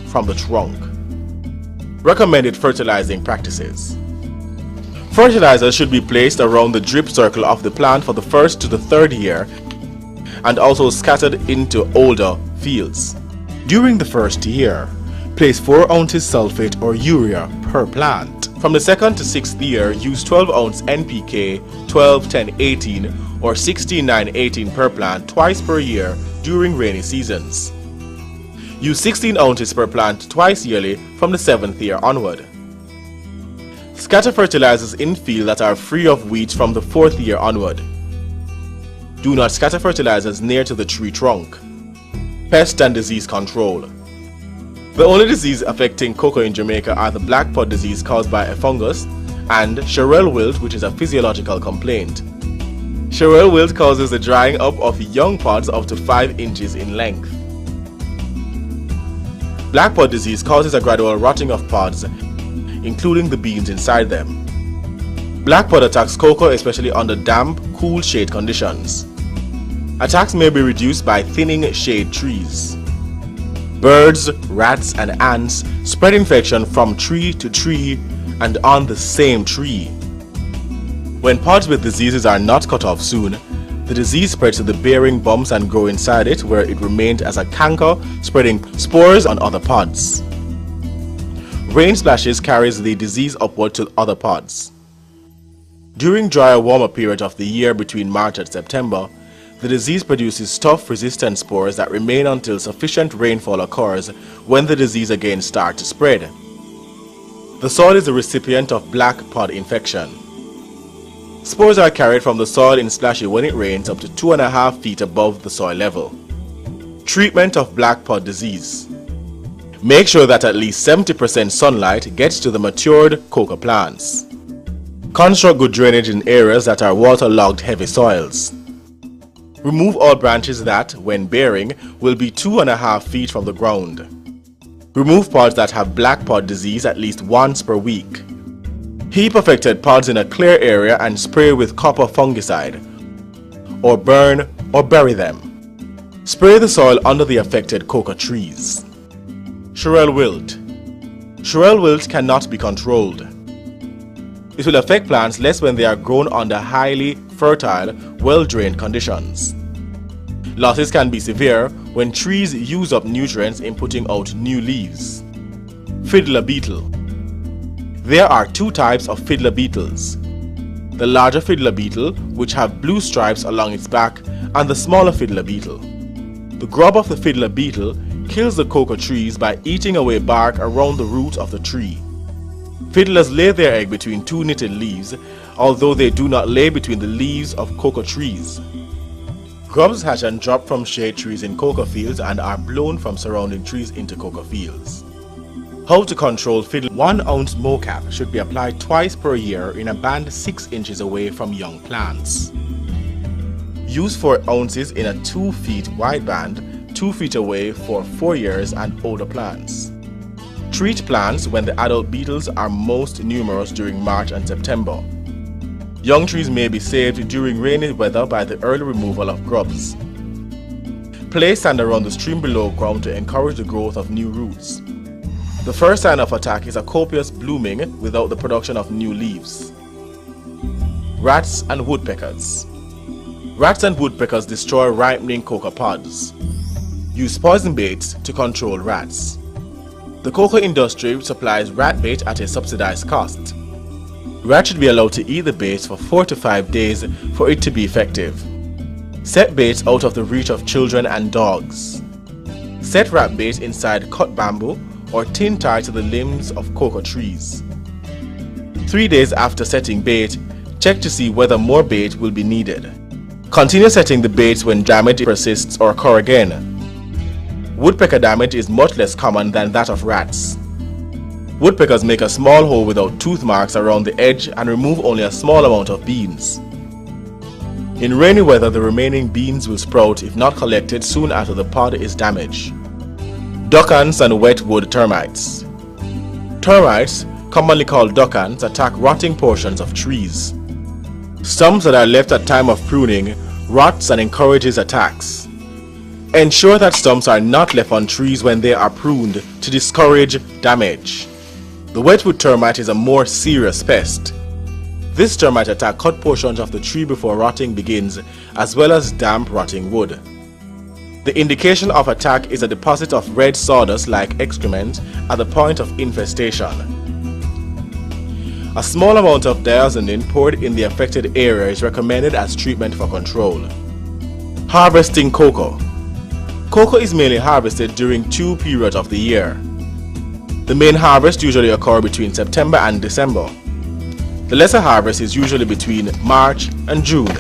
from the trunk. Recommended fertilizing practices. Fertilizers should be placed around the drip circle of the plant for the first to the third year and also scattered into older fields. During the first year, place 4 ounces sulfate or urea per plant. From the second to sixth year, use 12 ounce NPK, 12-10-18 or 16-9-18 per plant twice per year during rainy seasons. Use 16 ounces per plant twice yearly from the 7th year onward. Scatter fertilizers in field that are free of weeds from the 4th year onward. Do not scatter fertilizers near to the tree trunk. Pest and disease control. The only disease affecting cocoa in Jamaica are the black pod disease caused by a fungus and Sherrell wilt, which is a physiological complaint. Sherrell wilt causes the drying up of young pods up to 5 inches in length. Black pod disease causes a gradual rotting of pods, including the beans inside them. Black pod attacks cocoa especially under damp, cool shade conditions. Attacks may be reduced by thinning shade trees. Birds, rats and ants spread infection from tree to tree and on the same tree. When pods with diseases are not cut off soon, the disease spreads to the bearing bumps and grow inside it, where it remains as a canker, spreading spores on other pods. Rain splashes carries the disease upward to other pods. During drier, warmer period of the year between March and September, the disease produces tough-resistant spores that remain until sufficient rainfall occurs, when the disease again starts to spread. The soil is the recipient of black pod infection. Spores are carried from the soil in splashy when it rains up to 2.5 feet above the soil level. Treatment of black pod disease. Make sure that at least 70% sunlight gets to the matured cocoa plants. Construct good drainage in areas that are waterlogged heavy soils. Remove all branches that, when bearing, will be 2.5 feet from the ground. Remove pods that have black pod disease at least once per week. Heap affected pods in a clear area and spray with copper fungicide, or burn or bury them. Spray the soil under the affected cocoa trees. Sherrell wilt. Sherrell wilt cannot be controlled. It will affect plants less when they are grown under highly fertile, well-drained conditions. Losses can be severe when trees use up nutrients in putting out new leaves. Fiddler beetle. There are 2 types of fiddler beetles. The larger fiddler beetle, which have blue stripes along its back, and the smaller fiddler beetle. The grub of the fiddler beetle kills the cocoa trees by eating away bark around the root of the tree. Fiddlers lay their egg between 2 knitted leaves, although they do not lay between the leaves of cocoa trees. Grubs hatch and drop from shade trees in cocoa fields and are blown from surrounding trees into cocoa fields. How to control fiddler. 1 ounce mocap should be applied twice per year in a band 6 inches away from young plants. Use 4 ounces in a 2 feet wide band 2 feet away for 4 years and older plants. Treat plants when the adult beetles are most numerous during March and September. Young trees may be saved during rainy weather by the early removal of grubs. Place sand around the stream below ground to encourage the growth of new roots. The first sign of attack is a copious blooming without the production of new leaves. Rats and woodpeckers. Rats and woodpeckers destroy ripening cocoa pods. Use poison baits to control rats. The cocoa industry supplies rat bait at a subsidized cost. Rats should be allowed to eat the baits for 4 to 5 days for it to be effective. Set baits out of the reach of children and dogs. Set rat bait inside cut bamboo or tin tied to the limbs of cocoa trees. 3 days after setting bait, check to see whether more bait will be needed. Continue setting the baits when damage persists or occurs again. Woodpecker damage is much less common than that of rats. Woodpeckers make a small hole without tooth marks around the edge and remove only a small amount of beans. In rainy weather, the remaining beans will sprout if not collected soon after the pod is damaged. Duck ants and wet wood termites. Termites, commonly called duck ants, attack rotting portions of trees. Stumps that are left at time of pruning rots and encourages attacks. Ensure that stumps are not left on trees when they are pruned to discourage damage. The wetwood termite is a more serious pest. This termite attack cut portions of the tree before rotting begins, as well as damp rotting wood. The indication of attack is a deposit of red sawdust like excrement at the point of infestation. A small amount of diazonin poured in the affected area is recommended as treatment for control. Harvesting cocoa. Cocoa is mainly harvested during 2 periods of the year. The main harvest usually occurs between September and December. The lesser harvest is usually between March and June.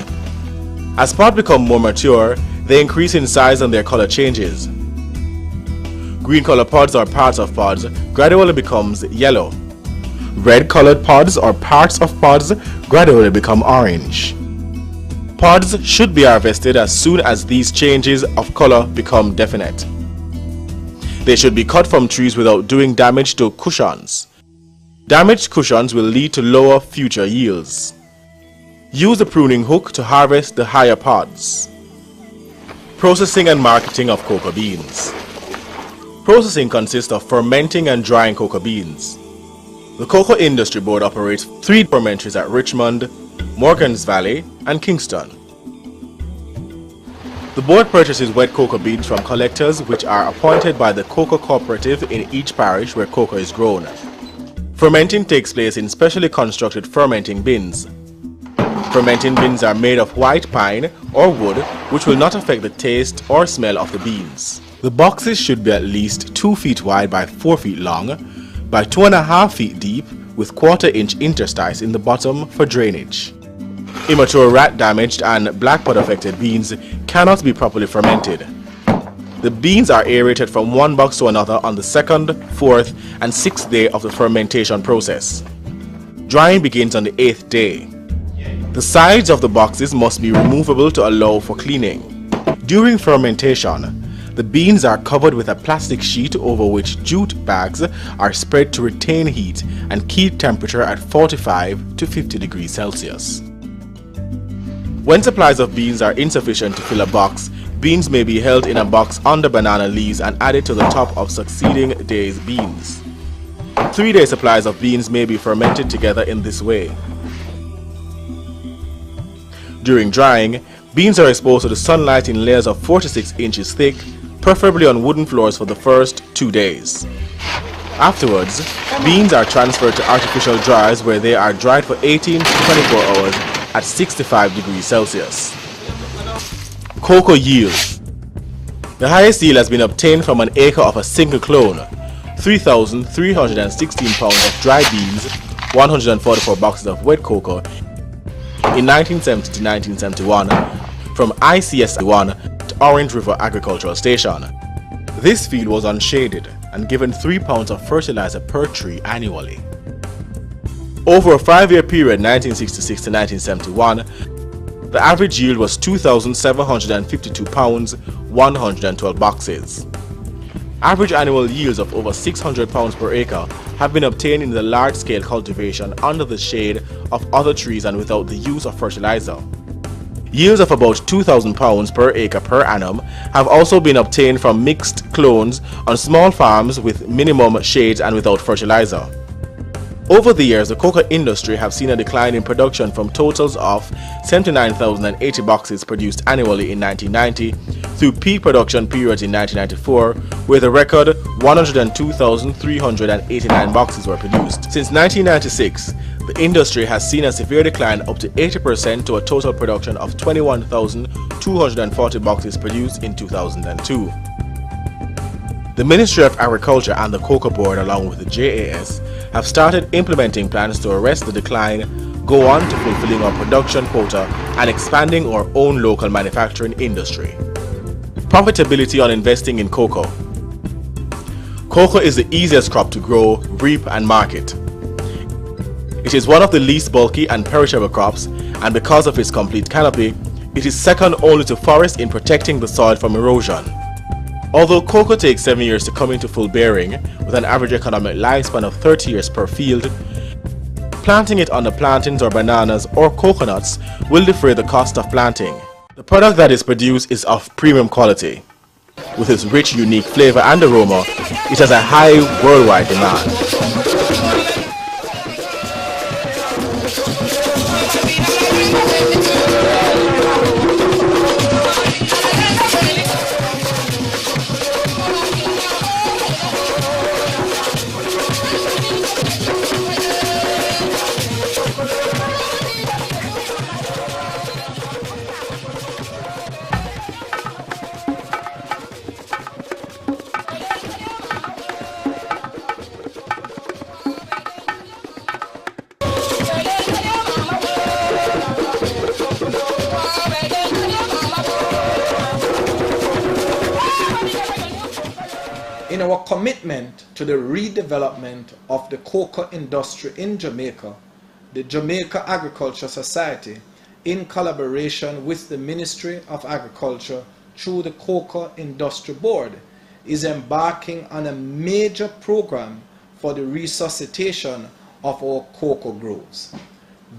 As pods become more mature, they increase in size and their color changes. Green color pods or parts of pods gradually becomes yellow. Red colored pods or parts of pods gradually become orange. Pods should be harvested as soon as these changes of color become definite. They should be cut from trees without doing damage to cushions. Damaged cushions will lead to lower future yields. Use the pruning hook to harvest the higher pods. Processing and marketing of cocoa beans. Processing consists of fermenting and drying cocoa beans. The Cocoa Industry Board operates 3 fermenteries at Richmond, Morgan's Valley, and Kingston. The board purchases wet cocoa beans from collectors which are appointed by the cocoa cooperative in each parish where cocoa is grown. Fermenting takes place in specially constructed fermenting bins. Fermenting bins are made of white pine or wood which will not affect the taste or smell of the beans. The boxes should be at least 2 feet wide by 4 feet long, by 2.5 feet deep with 1/4 inch interstice in the bottom for drainage. Immature rat damaged and black pod affected beans cannot be properly fermented. The beans are aerated from one box to another on the 2nd, 4th, and 6th day of the fermentation process. Drying begins on the 8th day. The sides of the boxes must be removable to allow for cleaning. During fermentation, the beans are covered with a plastic sheet over which jute bags are spread to retain heat and keep temperature at 45 to 50 degrees Celsius. When supplies of beans are insufficient to fill a box, beans may be held in a box under banana leaves and added to the top of succeeding day's beans. 3-day supplies of beans may be fermented together in this way. During drying, beans are exposed to the sunlight in layers of 4 to 6 inches thick, preferably on wooden floors for the first 2 days. Afterwards, beans are transferred to artificial dryers where they are dried for 18 to 24 hours at 65 degrees Celsius. Cocoa yield. The highest yield has been obtained from an acre of a single clone, 3,316 pounds of dry beans, 144 boxes of wet cocoa in 1970 to 1971 from ICS1 to Orange River Agricultural Station. This field was unshaded and given 3 pounds of fertilizer per tree annually. Over a 5-year period 1966 to 1971, the average yield was 2,752 pounds, 112 boxes. Average annual yields of over 600 pounds per acre have been obtained in the large-scale cultivation under the shade of other trees and without the use of fertilizer. Yields of about 2,000 pounds per acre per annum have also been obtained from mixed clones on small farms with minimum shades and without fertilizer. Over the years, the cocoa industry have seen a decline in production from totals of 79,080 boxes produced annually in 1990 through peak production periods in 1994, where the record 102,389 boxes were produced. Since 1996, the industry has seen a severe decline up to 80% to a total production of 21,240 boxes produced in 2002. The Ministry of Agriculture and the Cocoa Board, along with the JAS, have started implementing plans to arrest the decline, go on to fulfilling our production quota, and expanding our own local manufacturing industry. Profitability on investing in cocoa. Cocoa is the easiest crop to grow, reap, and market. It is one of the least bulky and perishable crops, and because of its complete canopy, it is second only to forest in protecting the soil from erosion. Although cocoa takes 7 years to come into full bearing, with an average economic lifespan of 30 years per field, planting it under plantains or bananas or coconuts will defray the cost of planting. The product that is produced is of premium quality. With its rich, unique flavor and aroma, it has a high worldwide demand. In our commitment to the redevelopment of the cocoa industry in Jamaica, the Jamaica Agriculture Society, in collaboration with the Ministry of Agriculture through the Cocoa Industry Board, is embarking on a major program for the resuscitation of our cocoa groves.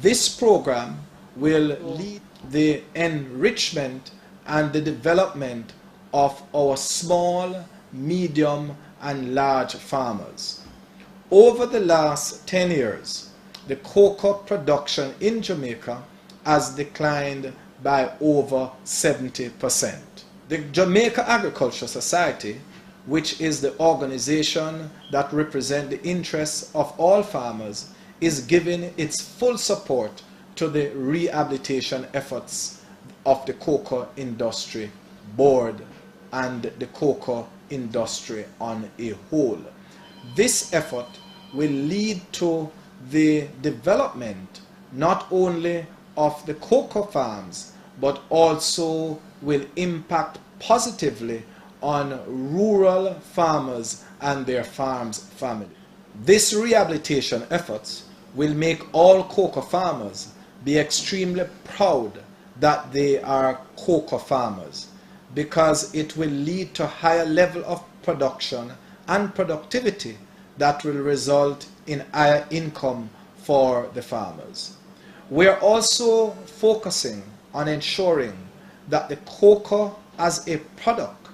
This program will lead the enrichment and the development of our small, medium and large farmers. Over the last 10 years, the cocoa production in Jamaica has declined by over 70%. The Jamaica Agriculture Society, which is the organization that represents the interests of all farmers, is giving its full support to the rehabilitation efforts of the cocoa industry board and the cocoa industry on a whole. This effort will lead to the development not only of the cocoa farms, but also will impact positively on rural farmers and their farms family. This rehabilitation efforts will make all cocoa farmers be extremely proud that they are cocoa farmers, because it will lead to higher level of production and productivity that will result in higher income for the farmers. We are also focusing on ensuring that the cocoa as a product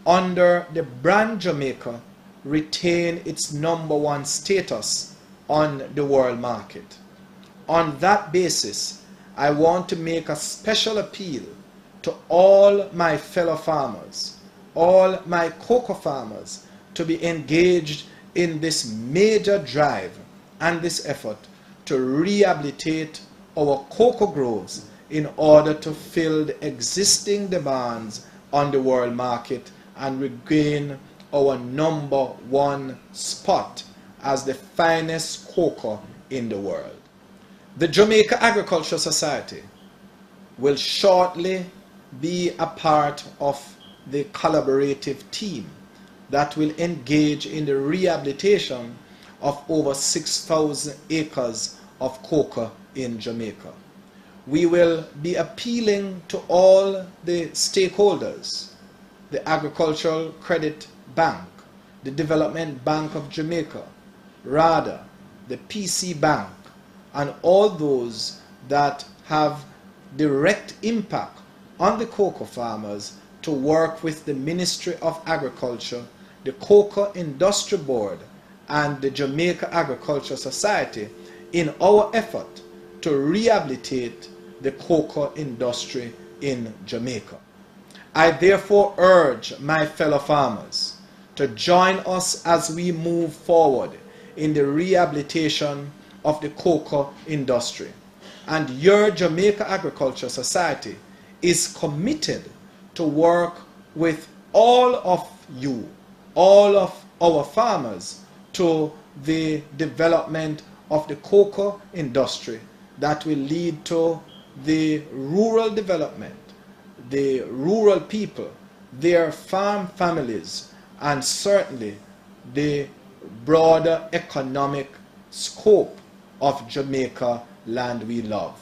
under the brand Jamaica retain its #1 status on the world market. On that basis, I want to make a special appeal to all my fellow farmers, all my cocoa farmers, to be engaged in this major drive and this effort to rehabilitate our cocoa groves in order to fill the existing demands on the world market and regain our #1 spot as the finest cocoa in the world. The Jamaica Agriculture Society will shortly be a part of the collaborative team that will engage in the rehabilitation of over 6,000 acres of cocoa in Jamaica. We will be appealing to all the stakeholders, the Agricultural Credit Bank, the Development Bank of Jamaica, RADA, the PC Bank, and all those that have direct impact on the cocoa farmers to work with the Ministry of Agriculture, the Cocoa Industry Board, and the Jamaica Agriculture Society in our effort to rehabilitate the cocoa industry in Jamaica. I therefore urge my fellow farmers to join us as we move forward in the rehabilitation of the cocoa industry. And your Jamaica Agriculture Society is committed to work with all of you, all of our farmers, to the development of the cocoa industry that will lead to the rural development, the rural people, their farm families, and certainly the broader economic scope of Jamaica land we love.